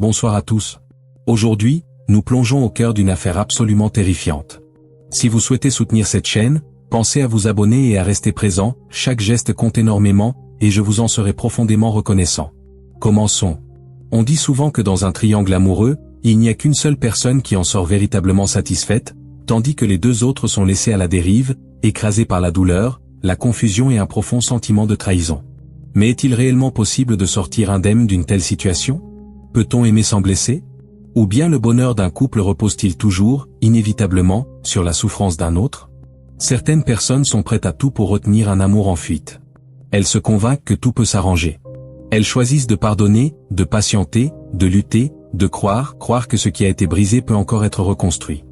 bonsoir à tous. Aujourd'hui, nous plongeons au cœur d'une affaire absolument terrifiante. Si vous souhaitez soutenir cette chaîne, pensez à vous abonner et à rester présent, chaque geste compte énormément, et je vous en serai profondément reconnaissant. Commençons. On dit souvent que dans un triangle amoureux, il n'y a qu'une seule personne qui en sort véritablement satisfaite, tandis que les deux autres sont laissés à la dérive, écrasés par la douleur, la confusion et un profond sentiment de trahison. Mais est-il réellement possible de sortir indemne d'une telle situation? Peut-on aimer sans blesser? Ou bien le bonheur d'un couple repose-t-il toujours, inévitablement, sur la souffrance d'un autre? Certaines personnes sont prêtes à tout pour retenir un amour en fuite. Elles se convainquent que tout peut s'arranger. Elles choisissent de pardonner, de patienter, de lutter, de croire que ce qui a été brisé peut encore être reconstruit.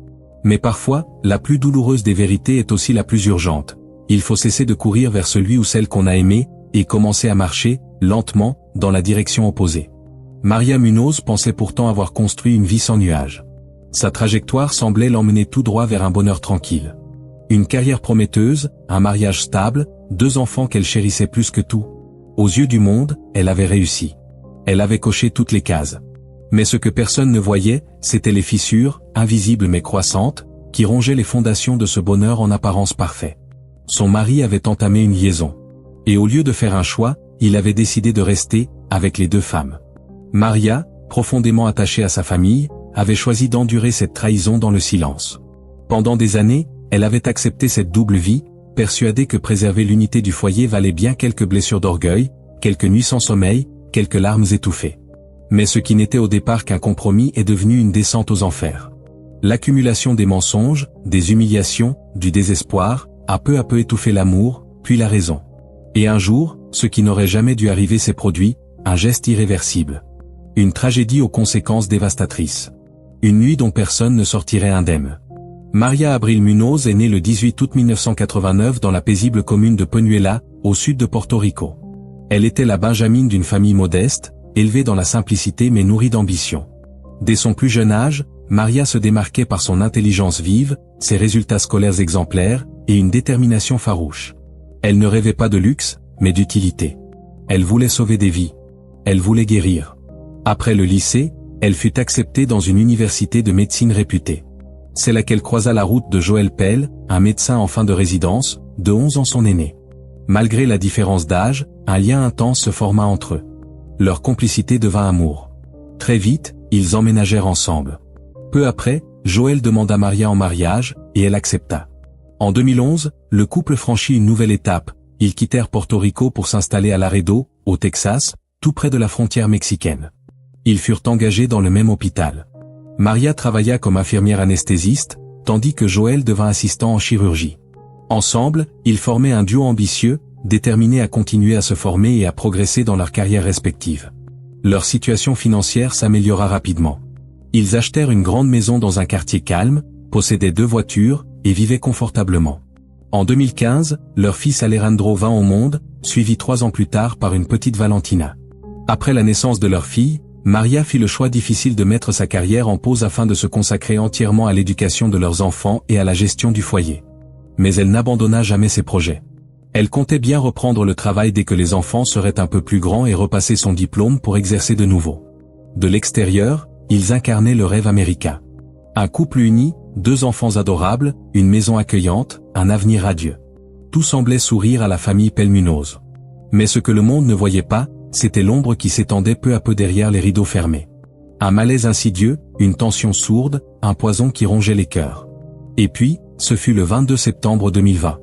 Mais parfois, la plus douloureuse des vérités est aussi la plus urgente. Il faut cesser de courir vers celui ou celle qu'on a aimé, et commencer à marcher, lentement, dans la direction opposée. Maria Munoz pensait pourtant avoir construit une vie sans nuages. Sa trajectoire semblait l'emmener tout droit vers un bonheur tranquille. Une carrière prometteuse, un mariage stable, 2 enfants qu'elle chérissait plus que tout. Aux yeux du monde, elle avait réussi. Elle avait coché toutes les cases. Mais ce que personne ne voyait, c'étaient les fissures, invisibles mais croissantes, qui rongeaient les fondations de ce bonheur en apparence parfait. Son mari avait entamé une liaison. Et au lieu de faire un choix, il avait décidé de rester, avec les 2 femmes. Maria, profondément attachée à sa famille, avait choisi d'endurer cette trahison dans le silence. Pendant des années, elle avait accepté cette double vie, persuadée que préserver l'unité du foyer valait bien quelques blessures d'orgueil, quelques nuits sans sommeil, quelques larmes étouffées. Mais ce qui n'était au départ qu'un compromis est devenu une descente aux enfers. L'accumulation des mensonges, des humiliations, du désespoir, a peu à peu étouffé l'amour, puis la raison. Et un jour, ce qui n'aurait jamais dû arriver s'est produit, un geste irréversible. Une tragédie aux conséquences dévastatrices. Une nuit dont personne ne sortirait indemne. Maria Abril Munoz est née le 18 août 1989 dans la paisible commune de Peñuela, au sud de Porto Rico. Elle était la benjamine d'une famille modeste, élevée dans la simplicité mais nourrie d'ambition. Dès son plus jeune âge, Maria se démarquait par son intelligence vive, ses résultats scolaires exemplaires, et une détermination farouche. Elle ne rêvait pas de luxe, mais d'utilité. Elle voulait sauver des vies. Elle voulait guérir. Après le lycée, elle fut acceptée dans une université de médecine réputée. C'est là qu'elle croisa la route de Joël Pell, un médecin en fin de résidence, de 11 ans son aîné. Malgré la différence d'âge, un lien intense se forma entre eux. Leur complicité devint amour. Très vite, ils emménagèrent ensemble. Peu après, Joël demanda Maria en mariage, et elle accepta. En 2011, le couple franchit une nouvelle étape. Ils quittèrent Porto Rico pour s'installer à Laredo, au Texas, tout près de la frontière mexicaine. Ils furent engagés dans le même hôpital. Maria travailla comme infirmière anesthésiste, tandis que Joël devint assistant en chirurgie. Ensemble, ils formaient un duo ambitieux, déterminé à continuer à se former et à progresser dans leurs carrières respectives. Leur situation financière s'améliora rapidement. Ils achetèrent une grande maison dans un quartier calme, possédaient 2 voitures, et vivaient confortablement. En 2015, leur fils Alejandro vint au monde, suivi 3 ans plus tard par une petite Valentina. Après la naissance de leur fille, Maria fit le choix difficile de mettre sa carrière en pause afin de se consacrer entièrement à l'éducation de leurs enfants et à la gestion du foyer. Mais elle n'abandonna jamais ses projets. Elle comptait bien reprendre le travail dès que les enfants seraient un peu plus grands et repasser son diplôme pour exercer de nouveau. De l'extérieur, ils incarnaient le rêve américain. Un couple uni, 2 enfants adorables, une maison accueillante, un avenir radieux. Tout semblait sourire à la famille Pell Munoz. Mais ce que le monde ne voyait pas, c'était l'ombre qui s'étendait peu à peu derrière les rideaux fermés. Un malaise insidieux, une tension sourde, un poison qui rongeait les cœurs. Et puis, ce fut le 22 septembre 2020.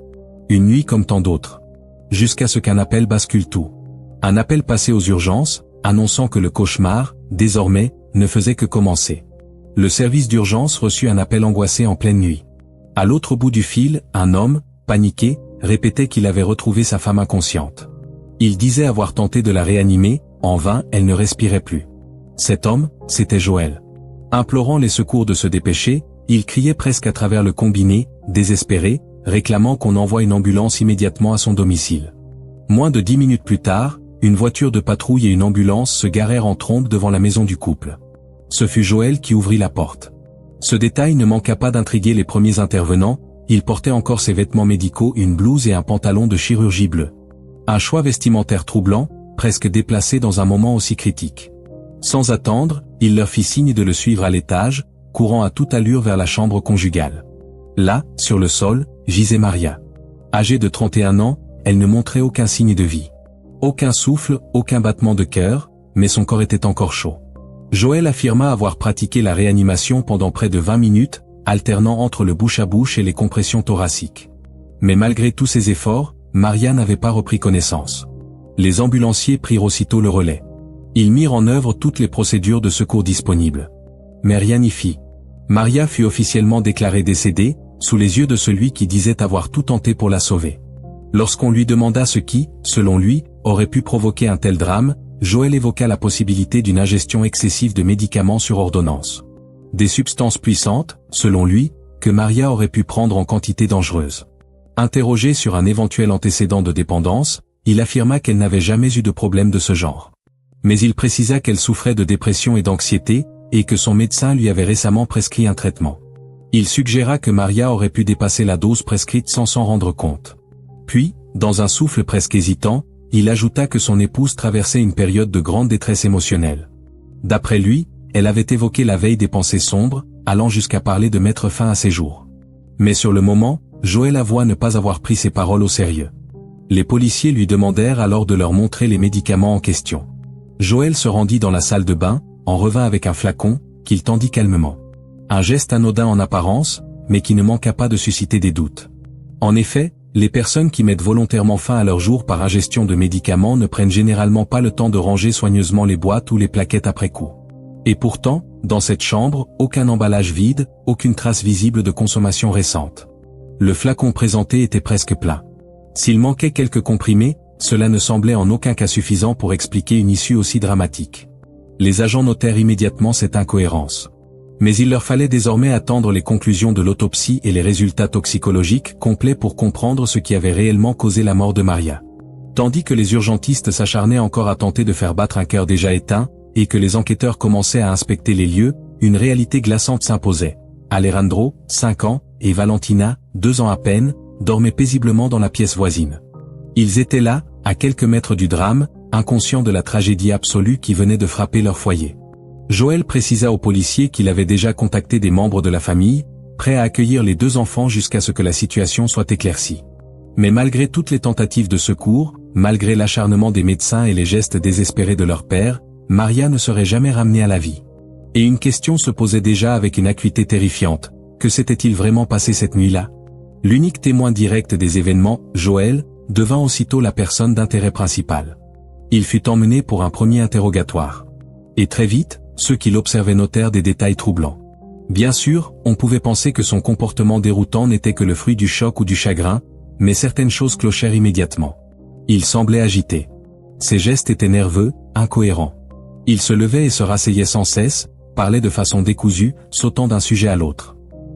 Une nuit comme tant d'autres. Jusqu'à ce qu'un appel bascule tout. Un appel passé aux urgences, annonçant que le cauchemar, désormais, ne faisait que commencer. Le service d'urgence reçut un appel angoissé en pleine nuit. À l'autre bout du fil, un homme, paniqué, répétait qu'il avait retrouvé sa femme inconsciente. Il disait avoir tenté de la réanimer, en vain, elle ne respirait plus. Cet homme, c'était Joël. Implorant les secours de se dépêcher, il criait presque à travers le combiné, désespéré, réclamant qu'on envoie une ambulance immédiatement à son domicile. Moins de 10 minutes plus tard, une voiture de patrouille et une ambulance se garèrent en trombe devant la maison du couple. Ce fut Joël qui ouvrit la porte. Ce détail ne manqua pas d'intriguer les premiers intervenants, il portait encore ses vêtements médicaux, une blouse et un pantalon de chirurgie bleu. Un choix vestimentaire troublant, presque déplacé dans un moment aussi critique. Sans attendre, Il leur fit signe de le suivre à l'étage, courant à toute allure vers la chambre conjugale. Là, sur le sol, gisait Maria. Âgée de 31 ans, elle ne montrait aucun signe de vie. Aucun souffle, aucun battement de cœur, mais son corps était encore chaud. Joël affirma avoir pratiqué la réanimation pendant près de 20 minutes, alternant entre le bouche à bouche et les compressions thoraciques. Mais malgré tous ses efforts, Maria n'avait pas repris connaissance. Les ambulanciers prirent aussitôt le relais. Ils mirent en œuvre toutes les procédures de secours disponibles. Mais rien n'y fit. Maria fut officiellement déclarée décédée, sous les yeux de celui qui disait avoir tout tenté pour la sauver. Lorsqu'on lui demanda ce qui, selon lui, aurait pu provoquer un tel drame, Joël évoqua la possibilité d'une ingestion excessive de médicaments sur ordonnance. Des substances puissantes, selon lui, que Maria aurait pu prendre en quantité dangereuse. Interrogé sur un éventuel antécédent de dépendance, il affirma qu'elle n'avait jamais eu de problème de ce genre. Mais il précisa qu'elle souffrait de dépression et d'anxiété, et que son médecin lui avait récemment prescrit un traitement. Il suggéra que Maria aurait pu dépasser la dose prescrite sans s'en rendre compte. Puis, dans un souffle presque hésitant, il ajouta que son épouse traversait une période de grande détresse émotionnelle. D'après lui, elle avait évoqué la veille des pensées sombres, allant jusqu'à parler de mettre fin à ses jours. Mais sur le moment, Joël avoua ne pas avoir pris ses paroles au sérieux. Les policiers lui demandèrent alors de leur montrer les médicaments en question. Joël se rendit dans la salle de bain, en revint avec un flacon, qu'il tendit calmement. Un geste anodin en apparence, mais qui ne manqua pas de susciter des doutes. En effet, les personnes qui mettent volontairement fin à leur jour par ingestion de médicaments ne prennent généralement pas le temps de ranger soigneusement les boîtes ou les plaquettes après coup. Et pourtant, dans cette chambre, aucun emballage vide, aucune trace visible de consommation récente. Le flacon présenté était presque plein. S'il manquait quelques comprimés, cela ne semblait en aucun cas suffisant pour expliquer une issue aussi dramatique. Les agents notèrent immédiatement cette incohérence. Mais il leur fallait désormais attendre les conclusions de l'autopsie et les résultats toxicologiques complets pour comprendre ce qui avait réellement causé la mort de Maria. Tandis que les urgentistes s'acharnaient encore à tenter de faire battre un cœur déjà éteint, et que les enquêteurs commençaient à inspecter les lieux, une réalité glaçante s'imposait. Alejandro, 5 ans, et Valentina, 2 ans à peine, dormaient paisiblement dans la pièce voisine. Ils étaient là, à quelques mètres du drame, inconscients de la tragédie absolue qui venait de frapper leur foyer. Joël précisa aux policiers qu'il avait déjà contacté des membres de la famille, prêts à accueillir les 2 enfants jusqu'à ce que la situation soit éclaircie. Mais malgré toutes les tentatives de secours, malgré l'acharnement des médecins et les gestes désespérés de leur père, Maria ne serait jamais ramenée à la vie. Et une question se posait déjà avec une acuité terrifiante. Que s'était-il vraiment passé cette nuit-là? L'unique témoin direct des événements, Joël, devint aussitôt la personne d'intérêt principal. Il fut emmené pour un premier interrogatoire. Et très vite, ceux qui l'observaient notèrent des détails troublants. Bien sûr, on pouvait penser que son comportement déroutant n'était que le fruit du choc ou du chagrin, mais certaines choses clochèrent immédiatement. Il semblait agité. Ses gestes étaient nerveux, incohérents. Il se levait et se rasseyait sans cesse, parlait de façon décousue, sautant d'un sujet à l'autre.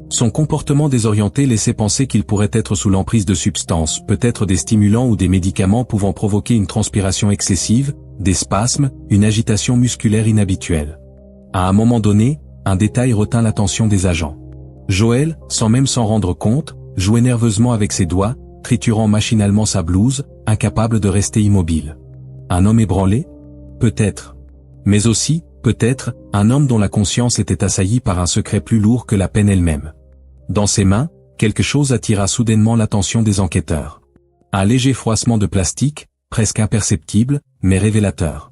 Son comportement désorienté laissait penser qu'il pourrait être sous l'emprise de substances, peut-être des stimulants ou des médicaments pouvant provoquer une transpiration excessive, des spasmes, une agitation musculaire inhabituelle. À un moment donné, un détail retint l'attention des agents. Joël, sans même s'en rendre compte, jouait nerveusement avec ses doigts, triturant machinalement sa blouse, incapable de rester immobile. Un homme ébranlé? Peut-être. Mais aussi, peut-être, un homme dont la conscience était assaillie par un secret plus lourd que la peine elle-même. Dans ses mains, quelque chose attira soudainement l'attention des enquêteurs. Un léger froissement de plastique, presque imperceptible, mais révélateur.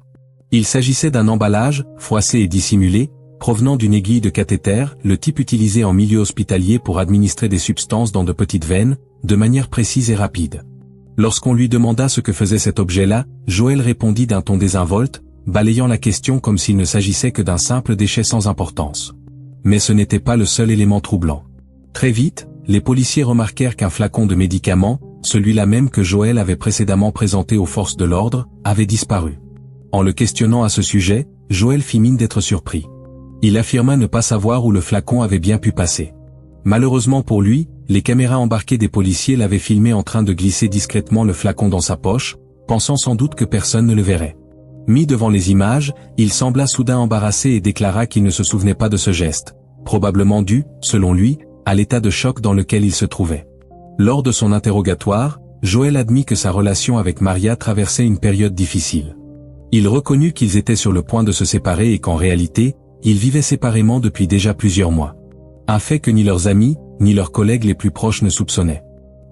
Il s'agissait d'un emballage, froissé et dissimulé, provenant d'une aiguille de cathéter, le type utilisé en milieu hospitalier pour administrer des substances dans de petites veines, de manière précise et rapide. Lorsqu'on lui demanda ce que faisait cet objet-là, Joël répondit d'un ton désinvolte, balayant la question comme s'il ne s'agissait que d'un simple déchet sans importance. Mais ce n'était pas le seul élément troublant. Très vite, les policiers remarquèrent qu'un flacon de médicaments, celui-là même que Joël avait précédemment présenté aux forces de l'ordre, avait disparu. En le questionnant à ce sujet, Joël fit mine d'être surpris. Il affirma ne pas savoir où le flacon avait bien pu passer. Malheureusement pour lui, les caméras embarquées des policiers l'avaient filmé en train de glisser discrètement le flacon dans sa poche, pensant sans doute que personne ne le verrait. Mis devant les images, il sembla soudain embarrassé et déclara qu'il ne se souvenait pas de ce geste, probablement dû, selon lui, à l'état de choc dans lequel il se trouvait. Lors de son interrogatoire, Joël admit que sa relation avec Maria traversait une période difficile. Il reconnut qu'ils étaient sur le point de se séparer et qu'en réalité, ils vivaient séparément depuis déjà plusieurs mois. Un fait que ni leurs amis, ni leurs collègues les plus proches ne soupçonnaient.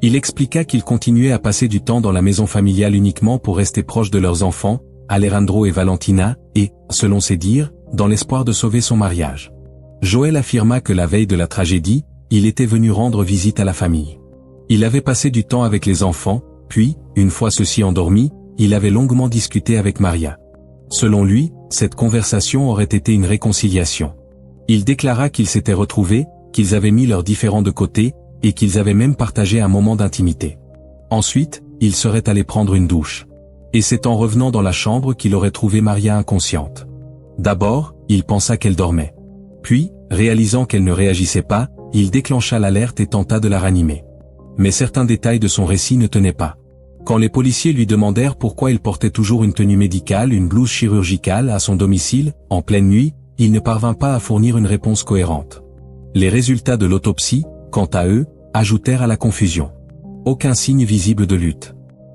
Il expliqua qu'ils continuaient à passer du temps dans la maison familiale uniquement pour rester proches de leurs enfants, Alejandro et Valentina, et, selon ses dires, dans l'espoir de sauver son mariage. Joël affirma que la veille de la tragédie, il était venu rendre visite à la famille. Il avait passé du temps avec les enfants, puis, une fois ceux-ci endormis, il avait longuement discuté avec Maria. Selon lui, cette conversation aurait été une réconciliation. Il déclara qu'ils s'étaient retrouvés, qu'ils avaient mis leurs différends de côté, et qu'ils avaient même partagé un moment d'intimité. Ensuite, il serait allé prendre une douche. Et c'est en revenant dans la chambre qu'il aurait trouvé Maria inconsciente. D'abord, il pensa qu'elle dormait. Puis, réalisant qu'elle ne réagissait pas, il déclencha l'alerte et tenta de la ranimer. Mais certains détails de son récit ne tenaient pas. Quand les policiers lui demandèrent pourquoi il portait toujours une tenue médicale, une blouse chirurgicale à son domicile, en pleine nuit, il ne parvint pas à fournir une réponse cohérente. Les résultats de l'autopsie, quant à eux, ajoutèrent à la confusion. Aucun signe visible de lutte.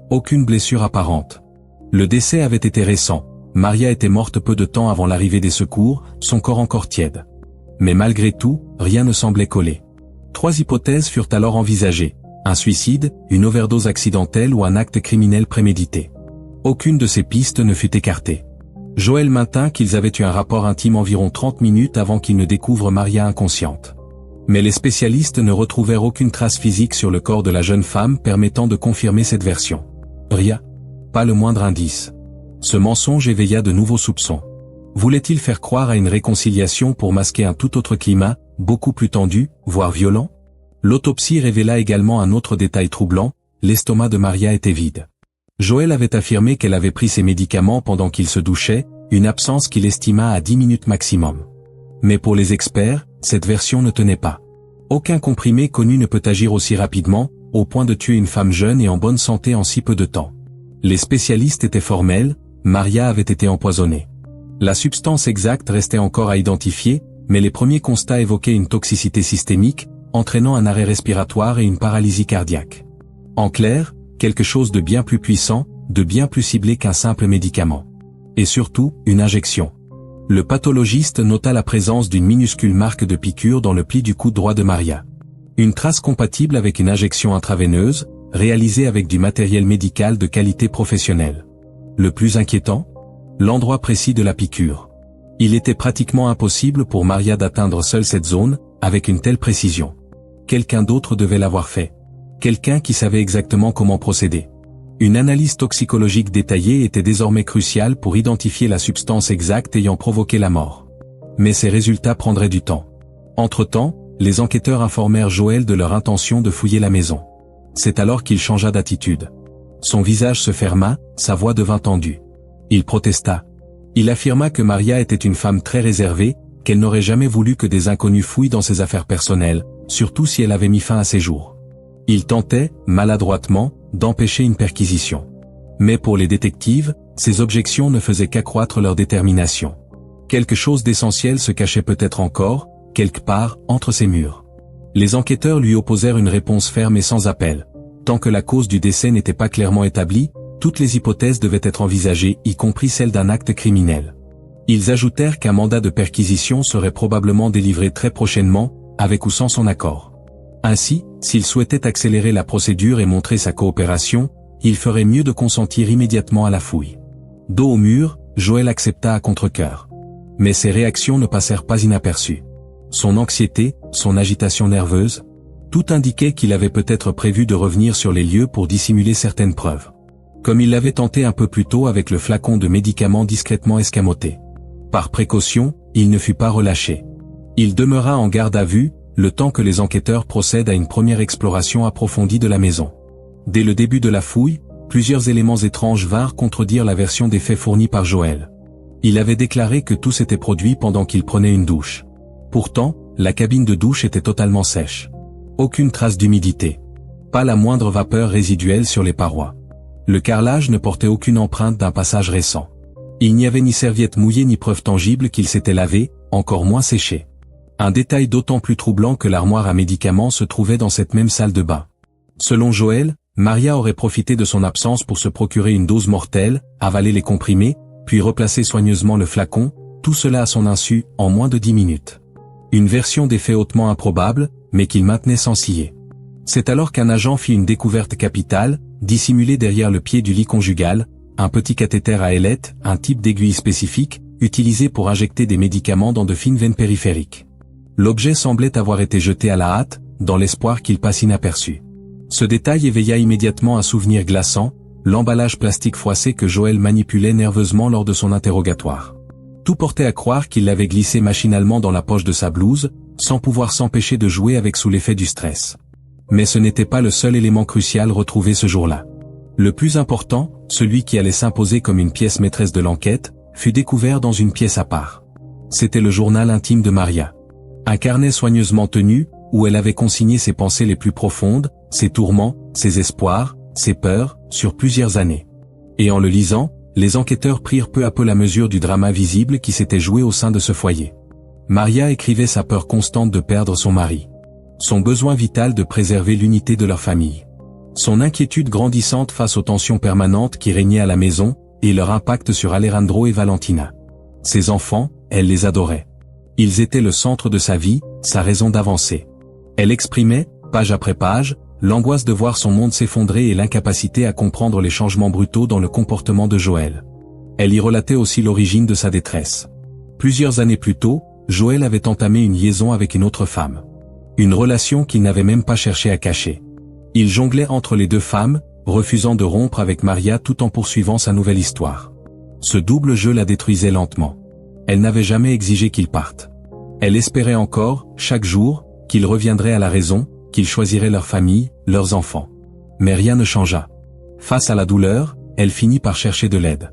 Aucune blessure apparente. Le décès avait été récent. Maria était morte peu de temps avant l'arrivée des secours, son corps encore tiède. Mais malgré tout, rien ne semblait coller. 3 hypothèses furent alors envisagées. Un suicide, une overdose accidentelle ou un acte criminel prémédité. Aucune de ces pistes ne fut écartée. Joël maintint qu'ils avaient eu un rapport intime environ 30 minutes avant qu'ils ne découvrent Maria inconsciente. Mais les spécialistes ne retrouvèrent aucune trace physique sur le corps de la jeune femme permettant de confirmer cette version. Rien. Pas le moindre indice. Ce mensonge éveilla de nouveaux soupçons. Voulait-il faire croire à une réconciliation pour masquer un tout autre climat, beaucoup plus tendu, voire violent? L'autopsie révéla également un autre détail troublant, l'estomac de Maria était vide. Joël avait affirmé qu'elle avait pris ses médicaments pendant qu'il se douchait, une absence qu'il estima à 10 minutes maximum. Mais pour les experts, cette version ne tenait pas. Aucun comprimé connu ne peut agir aussi rapidement, au point de tuer une femme jeune et en bonne santé en si peu de temps. Les spécialistes étaient formels, Maria avait été empoisonnée. La substance exacte restait encore à identifier, mais les premiers constats évoquaient une toxicité systémique, entraînant un arrêt respiratoire et une paralysie cardiaque. En clair, quelque chose de bien plus puissant, de bien plus ciblé qu'un simple médicament. Et surtout, une injection. Le pathologiste nota la présence d'une minuscule marque de piqûre dans le pli du coude droit de Maria. Une trace compatible avec une injection intraveineuse, réalisée avec du matériel médical de qualité professionnelle. Le plus inquiétant? L'endroit précis de la piqûre. Il était pratiquement impossible pour Maria d'atteindre seule cette zone, avec une telle précision. Quelqu'un d'autre devait l'avoir fait. Quelqu'un qui savait exactement comment procéder. Une analyse toxicologique détaillée était désormais cruciale pour identifier la substance exacte ayant provoqué la mort. Mais ces résultats prendraient du temps. Entre-temps, les enquêteurs informèrent Joël de leur intention de fouiller la maison. C'est alors qu'il changea d'attitude. Son visage se ferma, sa voix devint tendue. Il protesta. Il affirma que Maria était une femme très réservée, qu'elle n'aurait jamais voulu que des inconnus fouillent dans ses affaires personnelles, surtout si elle avait mis fin à ses jours. Il tentait, maladroitement, d'empêcher une perquisition. Mais pour les détectives, ces objections ne faisaient qu'accroître leur détermination. Quelque chose d'essentiel se cachait peut-être encore, quelque part, entre ces murs. Les enquêteurs lui opposèrent une réponse ferme et sans appel. Tant que la cause du décès n'était pas clairement établie, toutes les hypothèses devaient être envisagées, y compris celle d'un acte criminel. Ils ajoutèrent qu'un mandat de perquisition serait probablement délivré très prochainement, avec ou sans son accord. Ainsi, s'il souhaitait accélérer la procédure et montrer sa coopération, il ferait mieux de consentir immédiatement à la fouille. Dos au mur, Joël accepta à contre-cœur. Mais ses réactions ne passèrent pas inaperçues. Son anxiété, son agitation nerveuse, tout indiquait qu'il avait peut-être prévu de revenir sur les lieux pour dissimuler certaines preuves. Comme il l'avait tenté un peu plus tôt avec le flacon de médicaments discrètement escamoté. Par précaution, il ne fut pas relâché. Il demeura en garde à vue, le temps que les enquêteurs procèdent à une première exploration approfondie de la maison. Dès le début de la fouille, plusieurs éléments étranges vinrent contredire la version des faits fournie par Joël. Il avait déclaré que tout s'était produit pendant qu'il prenait une douche. Pourtant, la cabine de douche était totalement sèche. Aucune trace d'humidité. Pas la moindre vapeur résiduelle sur les parois. Le carrelage ne portait aucune empreinte d'un passage récent. Il n'y avait ni serviette mouillée ni preuve tangible qu'il s'était lavé, encore moins séché. Un détail d'autant plus troublant que l'armoire à médicaments se trouvait dans cette même salle de bain. Selon Joël, Maria aurait profité de son absence pour se procurer une dose mortelle, avaler les comprimés, puis replacer soigneusement le flacon, tout cela à son insu, en moins de 10 minutes. Une version des faits hautement improbable, mais qu'il maintenait sans ciller. C'est alors qu'un agent fit une découverte capitale, dissimulée derrière le pied du lit conjugal, un petit cathéter à ailette, un type d'aiguille spécifique, utilisé pour injecter des médicaments dans de fines veines périphériques. L'objet semblait avoir été jeté à la hâte, dans l'espoir qu'il passe inaperçu. Ce détail éveilla immédiatement un souvenir glaçant, l'emballage plastique froissé que Joël manipulait nerveusement lors de son interrogatoire. Tout portait à croire qu'il l'avait glissé machinalement dans la poche de sa blouse, sans pouvoir s'empêcher de jouer avec sous l'effet du stress. Mais ce n'était pas le seul élément crucial retrouvé ce jour-là. Le plus important, celui qui allait s'imposer comme une pièce maîtresse de l'enquête, fut découvert dans une pièce à part. C'était le journal intime de Maria. Un carnet soigneusement tenu, où elle avait consigné ses pensées les plus profondes, ses tourments, ses espoirs, ses peurs, sur plusieurs années. Et en le lisant, les enquêteurs prirent peu à peu la mesure du drama visible qui s'était joué au sein de ce foyer. Maria écrivait sa peur constante de perdre son mari. Son besoin vital de préserver l'unité de leur famille. Son inquiétude grandissante face aux tensions permanentes qui régnaient à la maison, et leur impact sur Alejandro et Valentina. Ses enfants, elle les adorait. Ils étaient le centre de sa vie, sa raison d'avancer. Elle exprimait, page après page, l'angoisse de voir son monde s'effondrer et l'incapacité à comprendre les changements brutaux dans le comportement de Joël. Elle y relatait aussi l'origine de sa détresse. Plusieurs années plus tôt, Joël avait entamé une liaison avec une autre femme. Une relation qu'il n'avait même pas cherché à cacher. Il jonglait entre les deux femmes, refusant de rompre avec Maria tout en poursuivant sa nouvelle histoire. Ce double jeu la détruisait lentement. Elle n'avait jamais exigé qu'il parte. Elle espérait encore, chaque jour, qu'il reviendrait à la raison, qu'ils choisiraient leur famille, leurs enfants. Mais rien ne changea. Face à la douleur, elle finit par chercher de l'aide.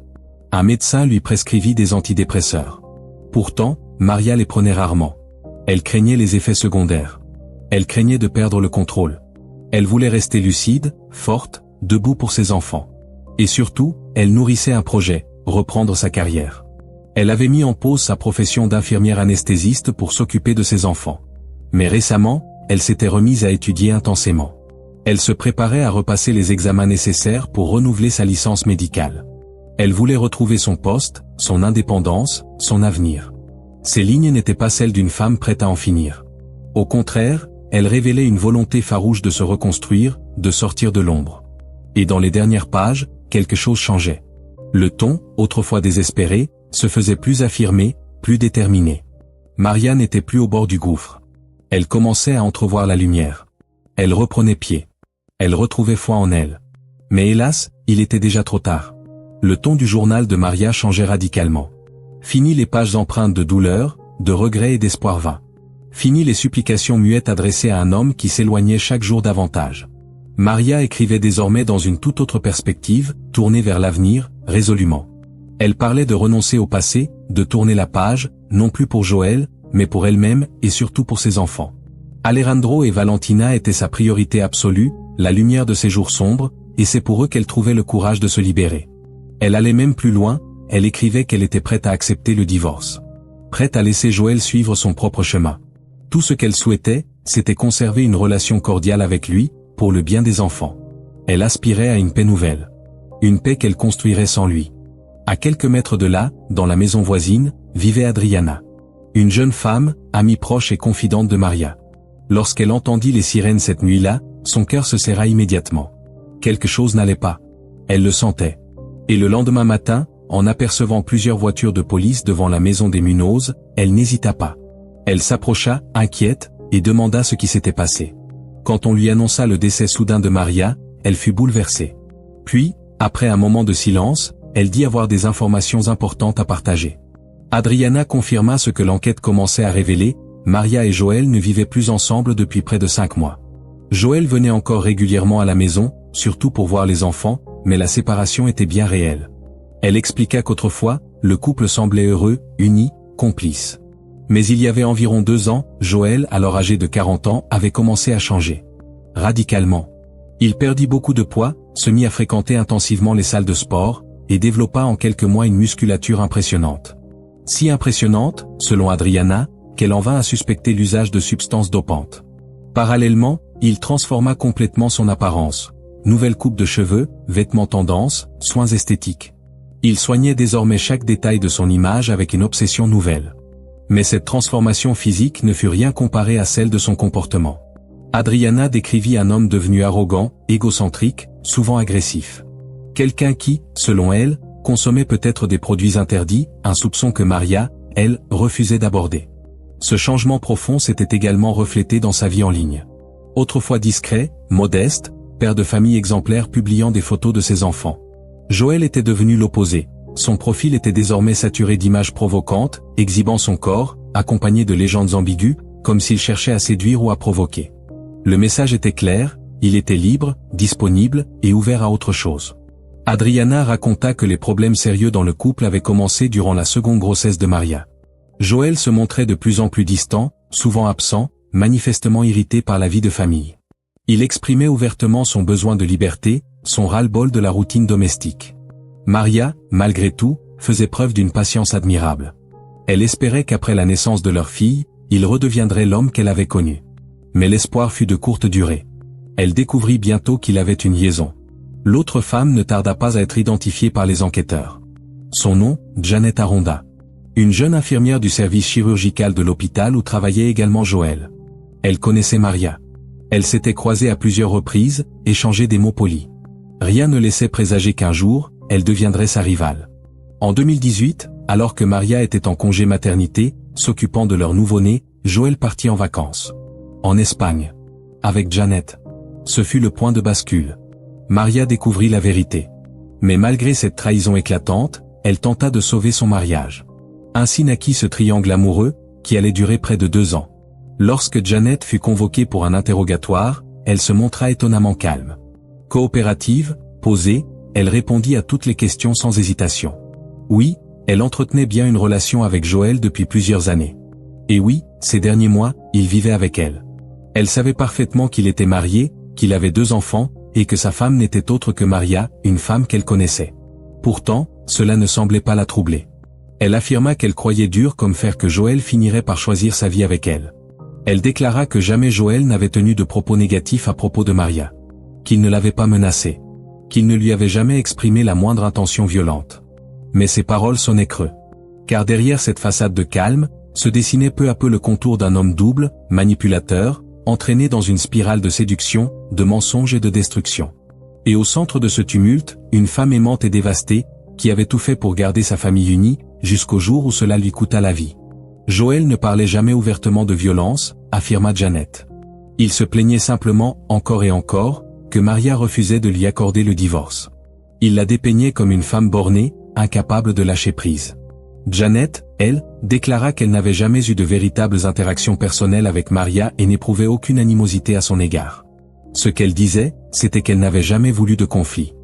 Un médecin lui prescrivit des antidépresseurs. Pourtant, Maria les prenait rarement. Elle craignait les effets secondaires. Elle craignait de perdre le contrôle. Elle voulait rester lucide, forte, debout pour ses enfants. Et surtout, elle nourrissait un projet, reprendre sa carrière. Elle avait mis en pause sa profession d'infirmière anesthésiste pour s'occuper de ses enfants. Mais récemment, elle s'était remise à étudier intensément. Elle se préparait à repasser les examens nécessaires pour renouveler sa licence médicale. Elle voulait retrouver son poste, son indépendance, son avenir. Ces lignes n'étaient pas celles d'une femme prête à en finir. Au contraire, elles révélaient une volonté farouche de se reconstruire, de sortir de l'ombre. Et dans les dernières pages, quelque chose changeait. Le ton, autrefois désespéré, se faisait plus affirmé, plus déterminé. Maria n'était plus au bord du gouffre. Elle commençait à entrevoir la lumière. Elle reprenait pied. Elle retrouvait foi en elle. Mais hélas, il était déjà trop tard. Le ton du journal de Maria changeait radicalement. Fini les pages empreintes de douleur, de regrets et d'espoir vain. Fini les supplications muettes adressées à un homme qui s'éloignait chaque jour davantage. Maria écrivait désormais dans une toute autre perspective, tournée vers l'avenir, résolument. Elle parlait de renoncer au passé, de tourner la page, non plus pour Joël, mais pour elle-même et surtout pour ses enfants. Alejandro et Valentina étaient sa priorité absolue, la lumière de ses jours sombres, et c'est pour eux qu'elle trouvait le courage de se libérer. Elle allait même plus loin, elle écrivait qu'elle était prête à accepter le divorce. Prête à laisser Joël suivre son propre chemin. Tout ce qu'elle souhaitait, c'était conserver une relation cordiale avec lui, pour le bien des enfants. Elle aspirait à une paix nouvelle. Une paix qu'elle construirait sans lui. À quelques mètres de là, dans la maison voisine, vivait Adriana. Une jeune femme, amie proche et confidente de Maria. Lorsqu'elle entendit les sirènes cette nuit-là, son cœur se serra immédiatement. Quelque chose n'allait pas. Elle le sentait. Et le lendemain matin, en apercevant plusieurs voitures de police devant la maison des Munoz, elle n'hésita pas. Elle s'approcha, inquiète, et demanda ce qui s'était passé. Quand on lui annonça le décès soudain de Maria, elle fut bouleversée. Puis, après un moment de silence, elle dit avoir des informations importantes à partager. Adriana confirma ce que l'enquête commençait à révéler, Maria et Joël ne vivaient plus ensemble depuis près de 5 mois. Joël venait encore régulièrement à la maison, surtout pour voir les enfants, mais la séparation était bien réelle. Elle expliqua qu'autrefois, le couple semblait heureux, uni, complice. Mais il y avait environ 2 ans, Joël, alors âgé de 40 ans, avait commencé à changer. Radicalement. Il perdit beaucoup de poids, se mit à fréquenter intensivement les salles de sport, et développa en quelques mois une musculature impressionnante. Si impressionnante, selon Adriana, qu'elle en vint à suspecter l'usage de substances dopantes. Parallèlement, il transforma complètement son apparence. Nouvelle coupe de cheveux, vêtements tendance, soins esthétiques. Il soignait désormais chaque détail de son image avec une obsession nouvelle. Mais cette transformation physique ne fut rien comparée à celle de son comportement. Adriana décrivit un homme devenu arrogant, égocentrique, souvent agressif. Quelqu'un qui, selon elle, consommait peut-être des produits interdits, un soupçon que Maria, elle, refusait d'aborder. Ce changement profond s'était également reflété dans sa vie en ligne. Autrefois discret, modeste, père de famille exemplaire publiant des photos de ses enfants. Joël était devenu l'opposé. Son profil était désormais saturé d'images provocantes, exhibant son corps, accompagné de légendes ambiguës, comme s'il cherchait à séduire ou à provoquer. Le message était clair, il était libre, disponible, et ouvert à autre chose. Adriana raconta que les problèmes sérieux dans le couple avaient commencé durant la seconde grossesse de Maria. Joël se montrait de plus en plus distant, souvent absent, manifestement irrité par la vie de famille. Il exprimait ouvertement son besoin de liberté, son ras-le-bol de la routine domestique. Maria, malgré tout, faisait preuve d'une patience admirable. Elle espérait qu'après la naissance de leur fille, il redeviendrait l'homme qu'elle avait connu. Mais l'espoir fut de courte durée. Elle découvrit bientôt qu'il avait une liaison. L'autre femme ne tarda pas à être identifiée par les enquêteurs. Son nom, Janet Aronda. Une jeune infirmière du service chirurgical de l'hôpital où travaillait également Joël. Elle connaissait Maria. Elle s'était croisée à plusieurs reprises, échangé des mots polis. Rien ne laissait présager qu'un jour, elle deviendrait sa rivale. En 2018, alors que Maria était en congé maternité, s'occupant de leur nouveau-né, Joël partit en vacances. En Espagne. Avec Janet. Ce fut le point de bascule. Maria découvrit la vérité. Mais malgré cette trahison éclatante, elle tenta de sauver son mariage. Ainsi naquit ce triangle amoureux, qui allait durer près de 2 ans. Lorsque Janet fut convoquée pour un interrogatoire, elle se montra étonnamment calme. Coopérative, posée, elle répondit à toutes les questions sans hésitation. Oui, elle entretenait bien une relation avec Joël depuis plusieurs années. Et oui, ces derniers mois, il vivait avec elle. Elle savait parfaitement qu'il était marié, qu'il avait 2 enfants, et que sa femme n'était autre que Maria, une femme qu'elle connaissait. Pourtant, cela ne semblait pas la troubler. Elle affirma qu'elle croyait dur comme fer que Joël finirait par choisir sa vie avec elle. Elle déclara que jamais Joël n'avait tenu de propos négatifs à propos de Maria. Qu'il ne l'avait pas menacée. Qu'il ne lui avait jamais exprimé la moindre intention violente. Mais ses paroles sonnaient creux. Car derrière cette façade de calme, se dessinait peu à peu le contour d'un homme double, manipulateur, entraîné dans une spirale de séduction, de mensonges et de destruction. Et au centre de ce tumulte, une femme aimante et dévastée, qui avait tout fait pour garder sa famille unie, jusqu'au jour où cela lui coûta la vie. Joël ne parlait jamais ouvertement de violence, affirma Janet. Il se plaignait simplement, encore et encore, que Maria refusait de lui accorder le divorce. Il la dépeignait comme une femme bornée, incapable de lâcher prise. Janet, elle, déclara qu'elle n'avait jamais eu de véritables interactions personnelles avec Maria et n'éprouvait aucune animosité à son égard. Ce qu'elle disait, c'était qu'elle n'avait jamais voulu de conflit.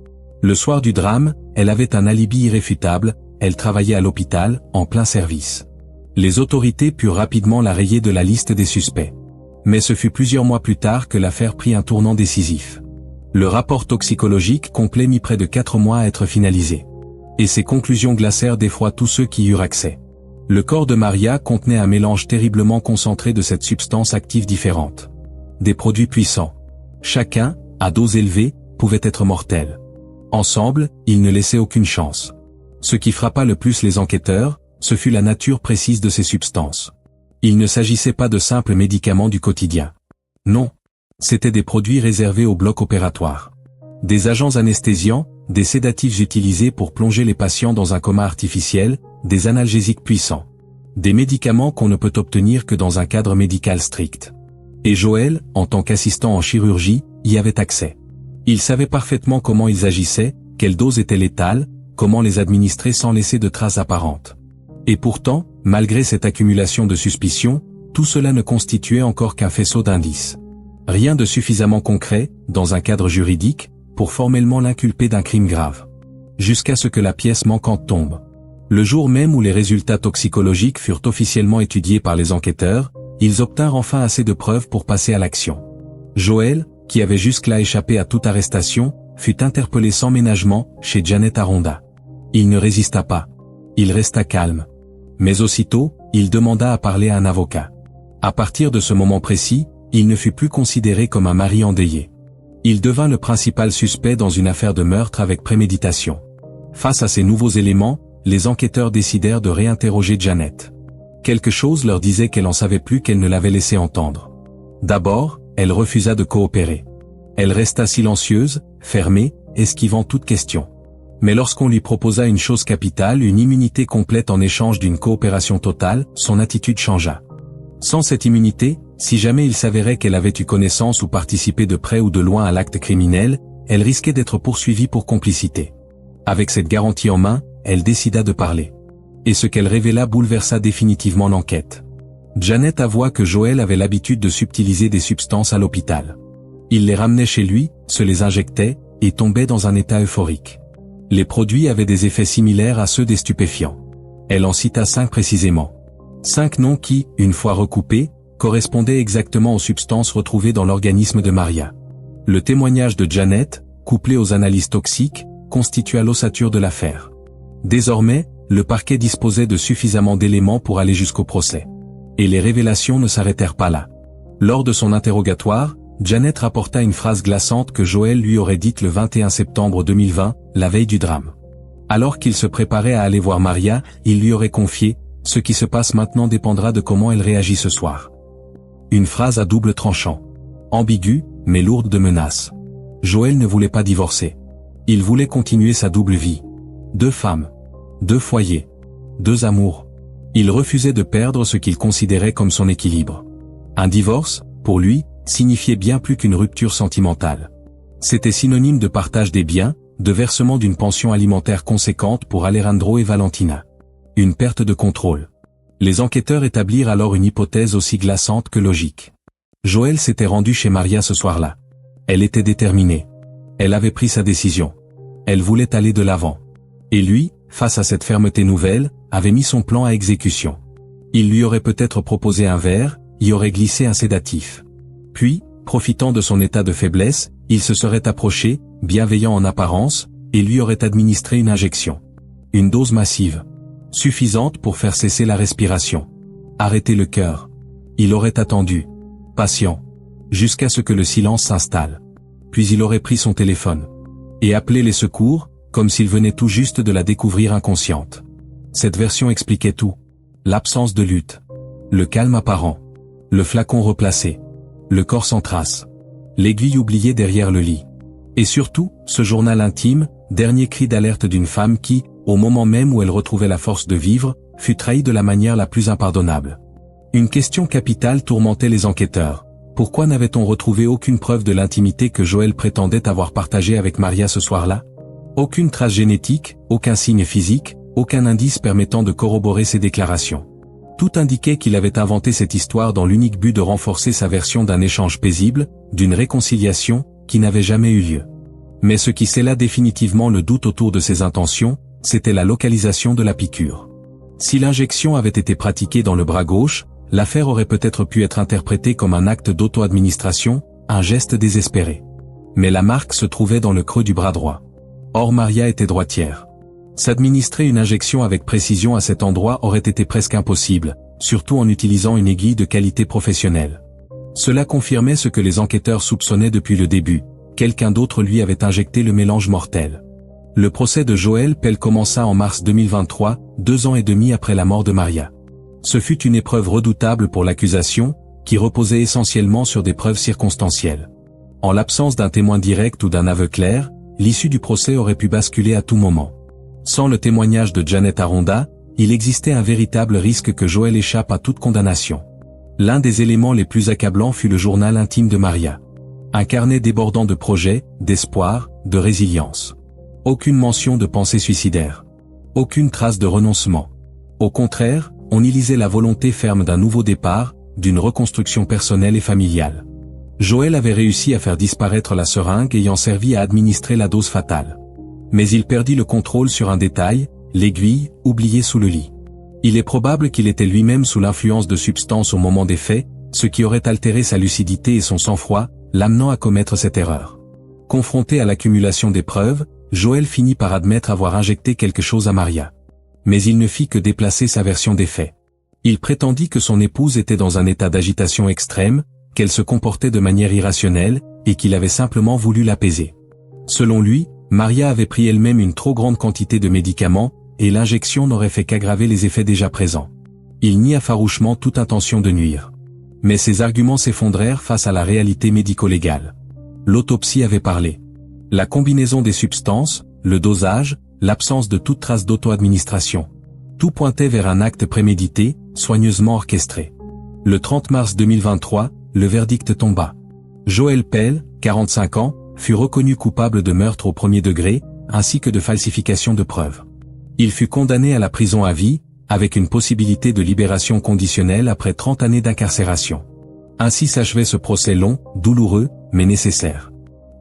Le soir du drame, elle avait un alibi irréfutable, elle travaillait à l'hôpital, en plein service. Les autorités purent rapidement la rayer de la liste des suspects. Mais ce fut plusieurs mois plus tard que l'affaire prit un tournant décisif. Le rapport toxicologique complet mit près de 4 mois à être finalisé. Et ses conclusions glacèrent d'effroi tous ceux qui y eurent accès. Le corps de Maria contenait un mélange terriblement concentré de 7 substances actives différentes. Des produits puissants. Chacun, à doses élevées, pouvait être mortel. Ensemble, ils ne laissaient aucune chance. Ce qui frappa le plus les enquêteurs, ce fut la nature précise de ces substances. Il ne s'agissait pas de simples médicaments du quotidien. Non. C'étaient des produits réservés au bloc opératoire. Des agents anesthésiants, des sédatifs utilisés pour plonger les patients dans un coma artificiel, des analgésiques puissants. Des médicaments qu'on ne peut obtenir que dans un cadre médical strict. Et Joël, en tant qu'assistant en chirurgie, y avait accès. Il savait parfaitement comment ils agissaient, quelle dose était létale, comment les administrer sans laisser de traces apparentes. Et pourtant, malgré cette accumulation de suspicions, tout cela ne constituait encore qu'un faisceau d'indices. Rien de suffisamment concret, dans un cadre juridique, pour formellement l'inculper d'un crime grave. Jusqu'à ce que la pièce manquante tombe. Le jour même où les résultats toxicologiques furent officiellement étudiés par les enquêteurs, ils obtinrent enfin assez de preuves pour passer à l'action. Joël, qui avait jusque-là échappé à toute arrestation, fut interpellé sans ménagement, chez Janet Aronda. Il ne résista pas. Il resta calme. Mais aussitôt, il demanda à parler à un avocat. À partir de ce moment précis, il ne fut plus considéré comme un mari endeuillé. Il devint le principal suspect dans une affaire de meurtre avec préméditation. Face à ces nouveaux éléments, les enquêteurs décidèrent de réinterroger Janet. Quelque chose leur disait qu'elle en savait plus qu'elle ne l'avait laissé entendre. D'abord, elle refusa de coopérer. Elle resta silencieuse, fermée, esquivant toute question. Mais lorsqu'on lui proposa une chose capitale, une immunité complète en échange d'une coopération totale, son attitude changea. Sans cette immunité, si jamais il s'avérait qu'elle avait eu connaissance ou participé de près ou de loin à l'acte criminel, elle risquait d'être poursuivie pour complicité. Avec cette garantie en main, elle décida de parler. Et ce qu'elle révéla bouleversa définitivement l'enquête. Janet avoua que Joel avait l'habitude de subtiliser des substances à l'hôpital. Il les ramenait chez lui, se les injectait, et tombait dans un état euphorique. Les produits avaient des effets similaires à ceux des stupéfiants. Elle en cita 5 précisément. 5 noms qui, une fois recoupés, correspondaient exactement aux substances retrouvées dans l'organisme de Maria. Le témoignage de Janet, couplé aux analyses toxiques, constitua l'ossature de l'affaire. Désormais, le parquet disposait de suffisamment d'éléments pour aller jusqu'au procès. Et les révélations ne s'arrêtèrent pas là. Lors de son interrogatoire, Janet rapporta une phrase glaçante que Joel lui aurait dite le 21 septembre 2020, la veille du drame. Alors qu'il se préparait à aller voir Maria, il lui aurait confié « Ce qui se passe maintenant dépendra de comment elle réagit ce soir ». Une phrase à double tranchant. Ambiguë, mais lourde de menaces. Joel ne voulait pas divorcer. Il voulait continuer sa double vie. 2 femmes. 2 foyers. 2 amours. Il refusait de perdre ce qu'il considérait comme son équilibre. Un divorce, pour lui, signifiait bien plus qu'une rupture sentimentale. C'était synonyme de partage des biens, de versement d'une pension alimentaire conséquente pour Alejandro et Valentina. Une perte de contrôle. Les enquêteurs établirent alors une hypothèse aussi glaçante que logique. Joel s'était rendu chez Maria ce soir-là. Elle était déterminée. Elle avait pris sa décision. Elle voulait aller de l'avant. Et lui, face à cette fermeté nouvelle, avait mis son plan à exécution. Il lui aurait peut-être proposé un verre, y aurait glissé un sédatif. Puis, profitant de son état de faiblesse, il se serait approché, bienveillant en apparence, et lui aurait administré une injection. Une dose massive. Suffisante pour faire cesser la respiration. Arrêter le cœur. Il aurait attendu. Patient. Jusqu'à ce que le silence s'installe. Puis il aurait pris son téléphone. Et appelé les secours, comme s'il venait tout juste de la découvrir inconsciente. Cette version expliquait tout. L'absence de lutte. Le calme apparent. Le flacon replacé. Le corps sans trace. L'aiguille oubliée derrière le lit. Et surtout, ce journal intime, dernier cri d'alerte d'une femme qui, au moment même où elle retrouvait la force de vivre, fut trahie de la manière la plus impardonnable. Une question capitale tourmentait les enquêteurs. Pourquoi n'avait-on retrouvé aucune preuve de l'intimité que Joel prétendait avoir partagée avec Maria ce soir-là? Aucune trace génétique, aucun signe physique, aucun indice permettant de corroborer ses déclarations. Tout indiquait qu'il avait inventé cette histoire dans l'unique but de renforcer sa version d'un échange paisible, d'une réconciliation, qui n'avait jamais eu lieu. Mais ce qui scella définitivement le doute autour de ses intentions, c'était la localisation de la piqûre. Si l'injection avait été pratiquée dans le bras gauche, l'affaire aurait peut-être pu être interprétée comme un acte d'auto-administration, un geste désespéré. Mais la marque se trouvait dans le creux du bras droit. Or Maria était droitière. S'administrer une injection avec précision à cet endroit aurait été presque impossible, surtout en utilisant une aiguille de qualité professionnelle. Cela confirmait ce que les enquêteurs soupçonnaient depuis le début, quelqu'un d'autre lui avait injecté le mélange mortel. Le procès de Joel Pell commença en mars 2023, 2 ans et demi après la mort de Maria. Ce fut une épreuve redoutable pour l'accusation, qui reposait essentiellement sur des preuves circonstancielles. En l'absence d'un témoin direct ou d'un aveu clair, l'issue du procès aurait pu basculer à tout moment. Sans le témoignage de Janet Aronda, il existait un véritable risque que Joel échappe à toute condamnation. L'un des éléments les plus accablants fut le journal intime de Maria. Un carnet débordant de projets, d'espoir, de résilience. Aucune mention de pensée suicidaire. Aucune trace de renoncement. Au contraire, on y lisait la volonté ferme d'un nouveau départ, d'une reconstruction personnelle et familiale. Joel avait réussi à faire disparaître la seringue ayant servi à administrer la dose fatale. Mais il perdit le contrôle sur un détail, l'aiguille, oubliée sous le lit. Il est probable qu'il était lui-même sous l'influence de substances au moment des faits, ce qui aurait altéré sa lucidité et son sang-froid, l'amenant à commettre cette erreur. Confronté à l'accumulation des preuves, Joel finit par admettre avoir injecté quelque chose à Maria. Mais il ne fit que déplacer sa version des faits. Il prétendit que son épouse était dans un état d'agitation extrême, qu'elle se comportait de manière irrationnelle, et qu'il avait simplement voulu l'apaiser. Selon lui, Maria avait pris elle-même une trop grande quantité de médicaments, et l'injection n'aurait fait qu'aggraver les effets déjà présents. Il nia farouchement toute intention de nuire. Mais ses arguments s'effondrèrent face à la réalité médico-légale. L'autopsie avait parlé. La combinaison des substances, le dosage, l'absence de toute trace d'auto-administration. Tout pointait vers un acte prémédité, soigneusement orchestré. Le 30 mars 2023, le verdict tomba. Joël Pell, 45 ans, fut reconnu coupable de meurtre au premier degré, ainsi que de falsification de preuves. Il fut condamné à la prison à vie, avec une possibilité de libération conditionnelle après 30 années d'incarcération. Ainsi s'achevait ce procès long, douloureux, mais nécessaire.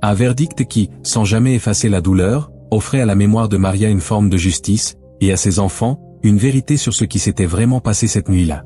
Un verdict qui, sans jamais effacer la douleur, offrait à la mémoire de Maria une forme de justice, et à ses enfants, une vérité sur ce qui s'était vraiment passé cette nuit-là.